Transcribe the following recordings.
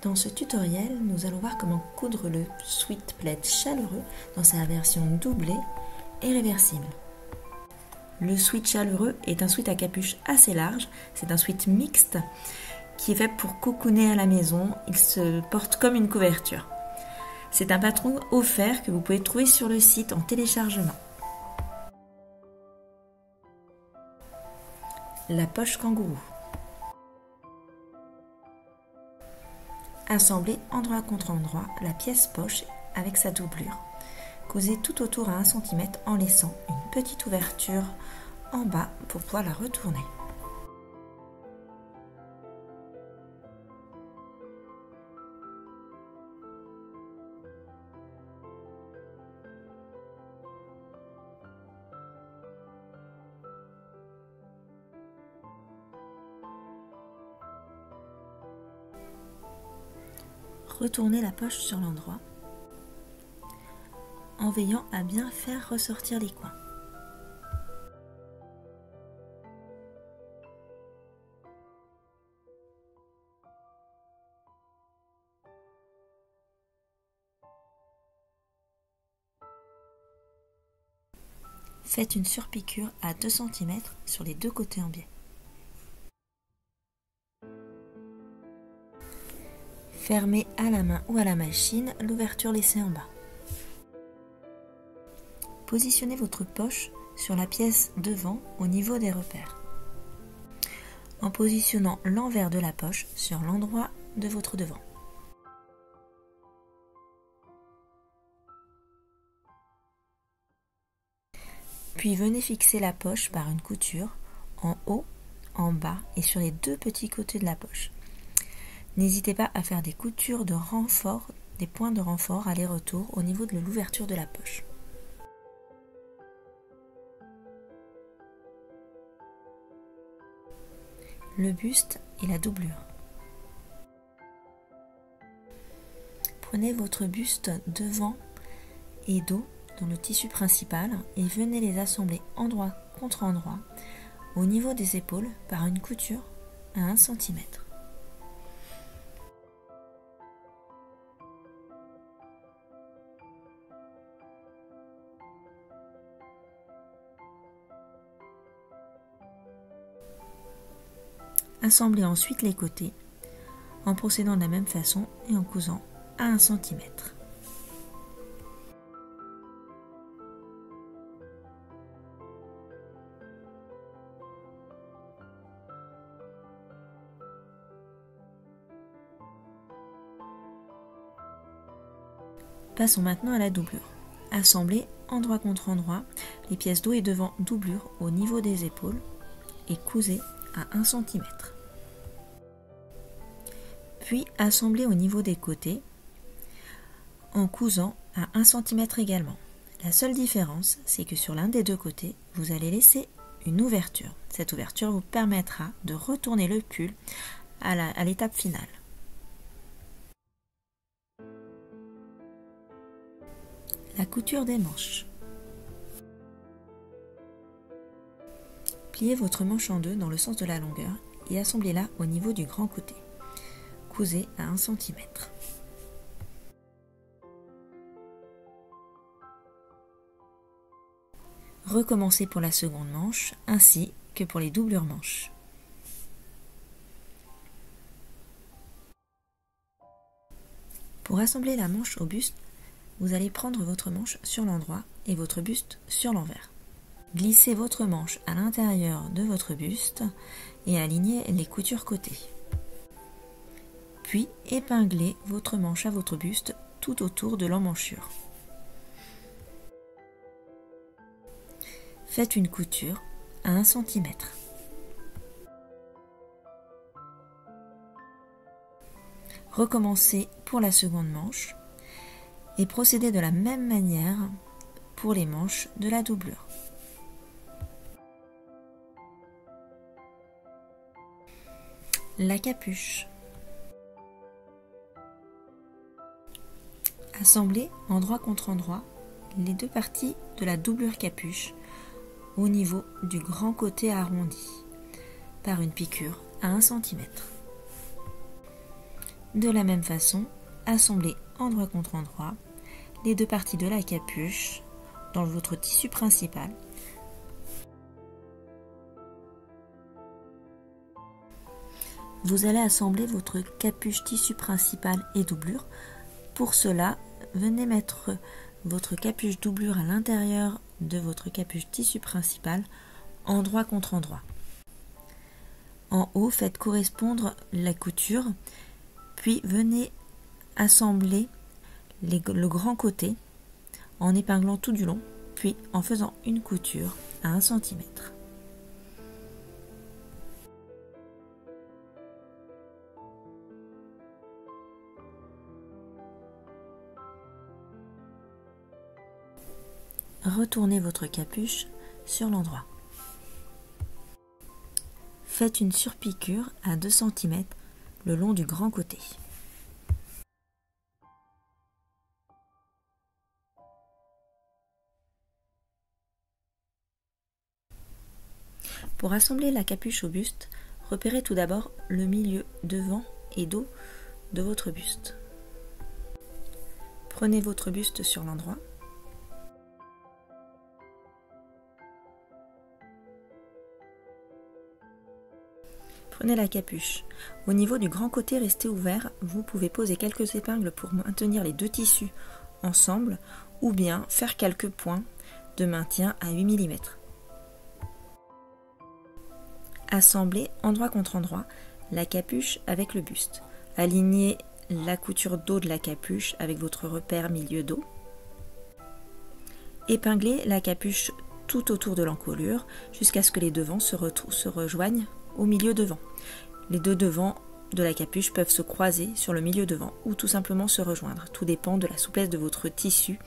Dans ce tutoriel, nous allons voir comment coudre le sweat plaid chaleureux dans sa version doublée et réversible. Le sweat chaleureux est un sweat à capuche assez large, c'est un sweat mixte qui est fait pour cocooner à la maison, il se porte comme une couverture. C'est un patron offert que vous pouvez trouver sur le site en téléchargement. La poche kangourou. Assemblez endroit contre endroit la pièce poche avec sa doublure. Cousez tout autour à 1 cm en laissant une petite ouverture en bas pour pouvoir la retourner. Retournez la poche sur l'endroit en veillant à bien faire ressortir les coins. Faites une surpiqûre à 2 cm sur les deux côtés en biais. Fermez à la main ou à la machine l'ouverture laissée en bas. Positionnez votre poche sur la pièce devant au niveau des repères, en positionnant l'envers de la poche sur l'endroit de votre devant. Puis venez fixer la poche par une couture en haut, en bas et sur les deux petits côtés de la poche. N'hésitez pas à faire des coutures de renfort, des points de renfort aller-retour au niveau de l'ouverture de la poche. Le buste et la doublure. Prenez votre buste devant et dos dans le tissu principal et venez les assembler endroit contre endroit au niveau des épaules par une couture à 1 cm. Assemblez ensuite les côtés en procédant de la même façon et en cousant à 1 cm. Passons maintenant à la doublure. Assemblez endroit contre endroit les pièces dos et devant doublure au niveau des épaules et cousez à 1 cm. Puis assemblez au niveau des côtés en cousant à 1 cm également. La seule différence, c'est que sur l'un des deux côtés, vous allez laisser une ouverture. Cette ouverture vous permettra de retourner le pull à l'étape finale. La couture des manches. Pliez votre manche en deux dans le sens de la longueur et assemblez-la au niveau du grand côté. Cousez à 1 cm. Recommencez pour la seconde manche ainsi que pour les doublures manches. Pour assembler la manche au buste, vous allez prendre votre manche sur l'endroit et votre buste sur l'envers. Glissez votre manche à l'intérieur de votre buste et alignez les coutures côté. Puis épinglez votre manche à votre buste tout autour de l'emmanchure. Faites une couture à 1 cm. Recommencez pour la seconde manche et procédez de la même manière pour les manches de la doublure. La capuche. Assemblez endroit contre endroit les deux parties de la doublure capuche au niveau du grand côté arrondi par une piqûre à 1 cm. De la même façon, assemblez endroit contre endroit les deux parties de la capuche dans votre tissu principal. Vous allez assembler votre capuche tissu principal et doublure. Pour cela, venez mettre votre capuche doublure à l'intérieur de votre capuche tissu principal, endroit contre endroit. En haut, faites correspondre la couture, puis venez assembler le grand côté en épinglant tout du long, puis en faisant une couture à 1 cm. Retournez votre capuche sur l'endroit. Faites une surpiqûre à 2 cm le long du grand côté. Pour assembler la capuche au buste, repérez tout d'abord le milieu devant et dos de votre buste. Prenez votre buste sur l'endroit. Prenez la capuche. Au niveau du grand côté resté ouvert, vous pouvez poser quelques épingles pour maintenir les deux tissus ensemble ou bien faire quelques points de maintien à 8 mm. Assemblez endroit contre endroit la capuche avec le buste. Alignez la couture dos de la capuche avec votre repère milieu dos. Épinglez la capuche tout autour de l'encolure jusqu'à ce que les devants se rejoignent au milieu devant. Les deux devants de la capuche peuvent se croiser sur le milieu devant ou tout simplement se rejoindre. Tout dépend de la souplesse de votre tissu.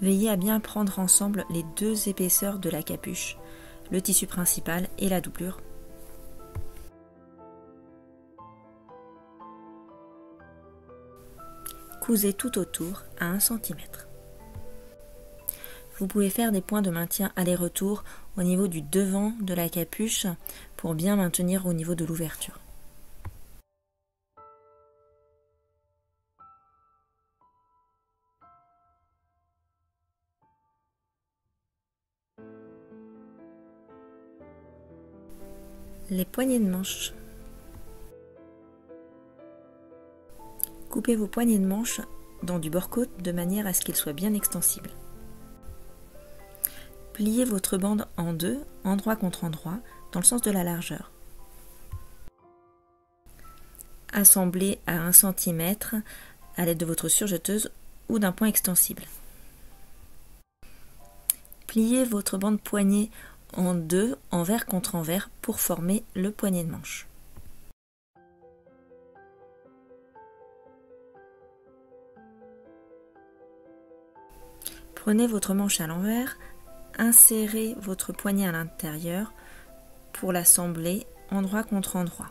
Veillez à bien prendre ensemble les deux épaisseurs de la capuche, le tissu principal et la doublure. Cousez tout autour à 1 cm. Vous pouvez faire des points de maintien aller-retour au niveau du devant de la capuche pour bien maintenir au niveau de l'ouverture. Les poignées de manche. Coupez vos poignées de manche dans du bord-côte de manière à ce qu'ils soient bien extensibles. Pliez votre bande en deux, endroit contre endroit, dans le sens de la largeur. Assemblez à 1 cm à l'aide de votre surjeteuse ou d'un point extensible. Pliez votre bande poignée en deux, envers contre envers, pour former le poignet de manche. Prenez votre manche à l'envers, insérez votre poignet à l'intérieur pour l'assembler endroit contre endroit,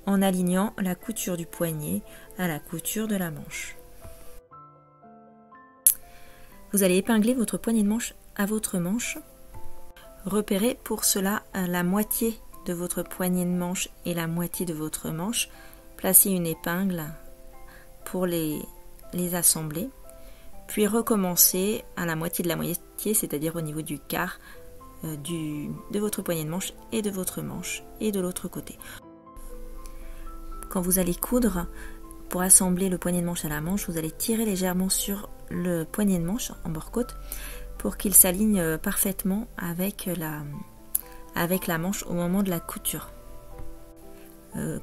en alignant la couture du poignet à la couture de la manche. Vous allez épingler votre poignet de manche à votre manche. Repérez pour cela la moitié de votre poignet de manche et la moitié de votre manche. Placez une épingle pour les assembler. Puis recommencez à la moitié de la moitié, c'est-à-dire au niveau du quart de votre poignet de manche et de votre manche et de l'autre côté. Quand vous allez coudre, pour assembler le poignet de manche à la manche, vous allez tirer légèrement sur le poignet de manche en bord-côte pour qu'il s'aligne parfaitement avec la manche au moment de la couture.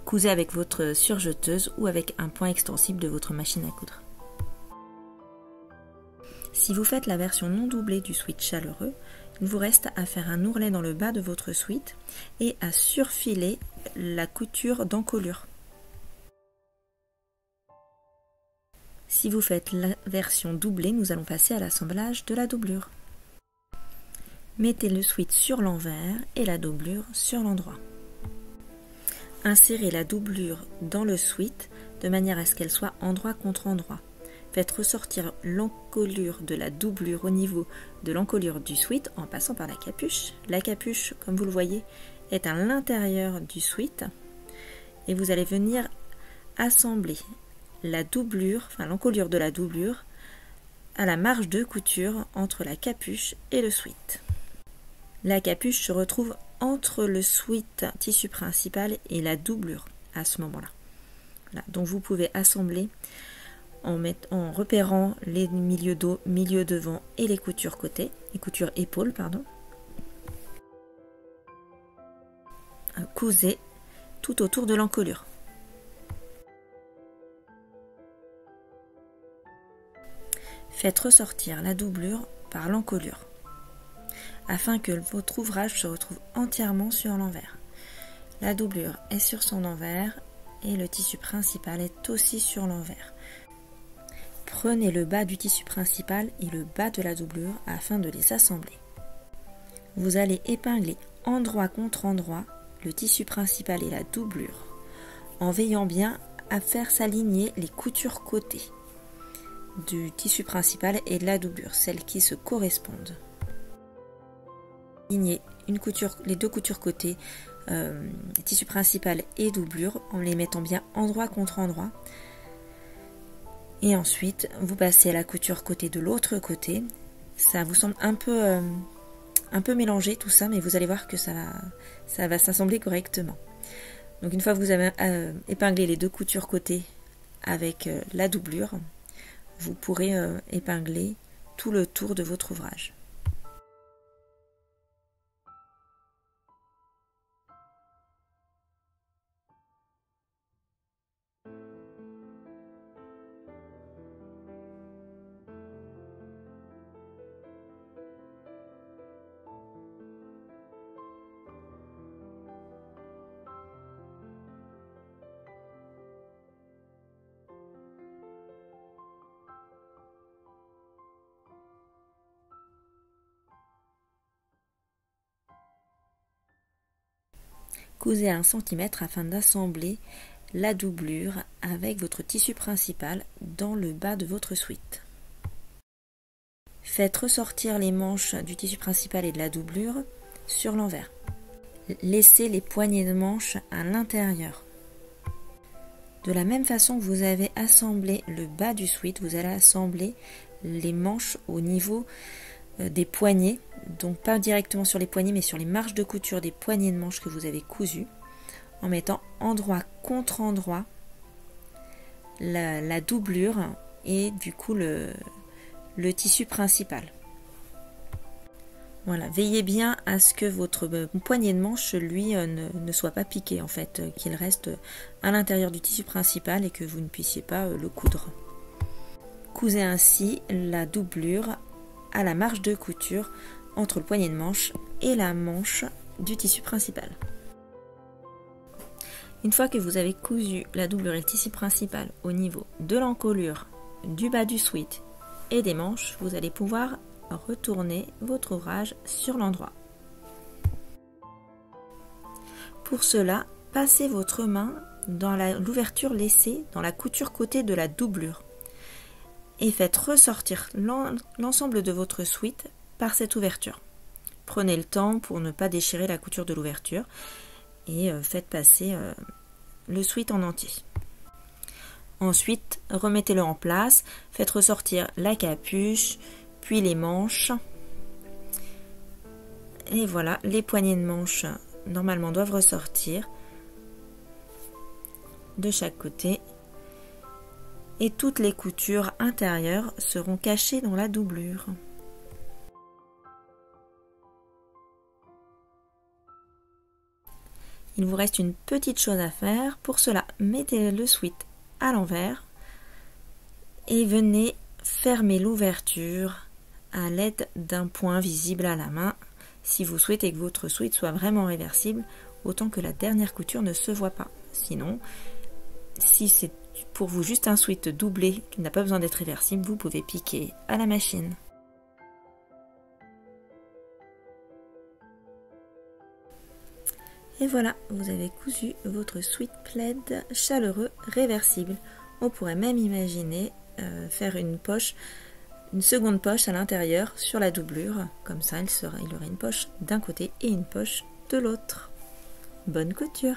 Cousez avec votre surjeteuse ou avec un point extensible de votre machine à coudre. Si vous faites la version non doublée du sweat chaleureux, il vous reste à faire un ourlet dans le bas de votre sweat et à surfiler la couture d'encolure. Si vous faites la version doublée, nous allons passer à l'assemblage de la doublure. Mettez le sweat sur l'envers et la doublure sur l'endroit. Insérez la doublure dans le sweat de manière à ce qu'elle soit endroit contre endroit. Faites ressortir l'encolure de la doublure au niveau de l'encolure du sweat en passant par la capuche. La capuche, comme vous le voyez, est à l'intérieur du sweat. et vous allez venir assembler la doublure, enfin l'encolure de la doublure à la marge de couture entre la capuche et le sweat. La capuche se retrouve entre le sweat tissu principal et la doublure à ce moment-là. Voilà. Donc vous pouvez assembler en repérant les milieux dos, milieu devant et les coutures côté, les coutures épaules, pardon. Cousez tout autour de l'encolure. Faites ressortir la doublure par l'encolure, afin que votre ouvrage se retrouve entièrement sur l'envers. La doublure est sur son envers et le tissu principal est aussi sur l'envers. Prenez le bas du tissu principal et le bas de la doublure afin de les assembler. Vous allez épingler endroit contre endroit le tissu principal et la doublure, en veillant bien à faire s'aligner les coutures côté du tissu principal et de la doublure, celles qui se correspondent. Alignez les deux coutures côté, tissu principal et doublure, en les mettant bien endroit contre endroit. Et ensuite, vous passez à la couture côté de l'autre côté. Ça vous semble un peu mélangé tout ça, mais vous allez voir que ça va s'assembler correctement. Donc une fois que vous avez épinglé les deux coutures côté avec la doublure, vous pourrez épingler tout le tour de votre ouvrage. Cousez à 1 cm afin d'assembler la doublure avec votre tissu principal dans le bas de votre sweat. Faites ressortir les manches du tissu principal et de la doublure sur l'envers. Laissez les poignées de manches à l'intérieur. De la même façon que vous avez assemblé le bas du sweat, vous allez assembler les manches au niveau des poignets, donc pas directement sur les poignets mais sur les marges de couture des poignées de manches que vous avez cousues, en mettant endroit contre endroit la doublure et du coup le tissu principal. Voilà, veillez bien à ce que votre poignet de manche lui ne soit pas piqué en fait, qu'il reste à l'intérieur du tissu principal et que vous ne puissiez pas le coudre. Cousez ainsi la doublure à la marge de couture entre le poignet de manche et la manche du tissu principal. Une fois que vous avez cousu la doublure et le tissu principal au niveau de l'encolure, du bas du sweat et des manches, vous allez pouvoir retourner votre ouvrage sur l'endroit. Pour cela, passez votre main dans l'ouverture laissée dans la couture côté de la doublure et faites ressortir l'ensemble de votre sweat par cette ouverture. Prenez le temps pour ne pas déchirer la couture de l'ouverture et faites passer le sweat en entier. Ensuite, remettez-le en place, faites ressortir la capuche, puis les manches. Et voilà, les poignées de manches normalement doivent ressortir de chaque côté. Et toutes les coutures intérieures seront cachées dans la doublure. Il vous reste une petite chose à faire. Pour cela, mettez le sweat à l'envers et venez fermer l'ouverture à l'aide d'un point visible à la main si vous souhaitez que votre sweat soit vraiment réversible, autant que la dernière couture ne se voit pas. Sinon, si c'est pour vous juste un sweat doublé qui n'a pas besoin d'être réversible, vous pouvez piquer à la machine. Et voilà, vous avez cousu votre sweat plaid chaleureux réversible. On pourrait même imaginer faire une seconde poche à l'intérieur sur la doublure. Comme ça, il aurait une poche d'un côté et une poche de l'autre. Bonne couture!